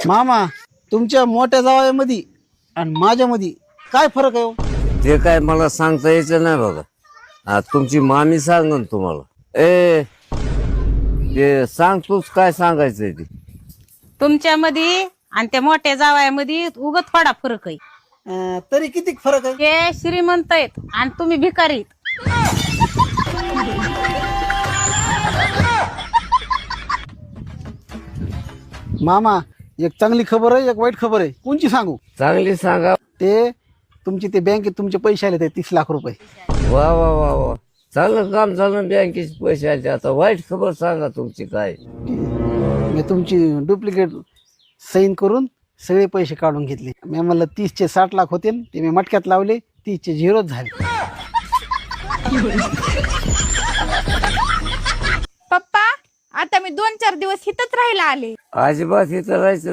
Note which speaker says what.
Speaker 1: मामा तुमच्या मोठ्या जावयामध्ये आणि माझ्यामध्ये काय फरक आहे हो?
Speaker 2: ते काय मला सांगता यायचं नाही बघा. तुमची मामी सांगन तुम्हाला. ते सांग तूच काय सांगायचंय ते.
Speaker 3: तुमच्यामध्ये आणि त्या मोठ्या जावयामध्ये उगत थोडा फरक आहे.
Speaker 1: तरी किती फरक आहे?
Speaker 3: ते श्रीमंत आहेत आणि तुम्ही भिकारी आहेत.
Speaker 1: मामा एक चांगली खबर आहे एक वाईट खबर आहे, कोणची सांगू?
Speaker 2: चांगली सांगा.
Speaker 1: ते तुमचे ते बँकेत तुमचे पैसे आले ते 30 लाख रुपये.
Speaker 2: वा वा वा वा, चांगलं काम झालं. बँकेचे पैसे आले. आता वाईट खबर सांगा तुमची काय.
Speaker 1: मी तुमची डुप्लिकेट सैन करून सगळे पैसे काढून घेतले. मी म्हणलं 30चे 60 लाख होते ते मी मटक्यात लावले, 30चे 0 झाले.
Speaker 4: पप्पा आता मी 2-4 दिवस इथंच राहायला आले.
Speaker 2: अजिबात इथं राहायचं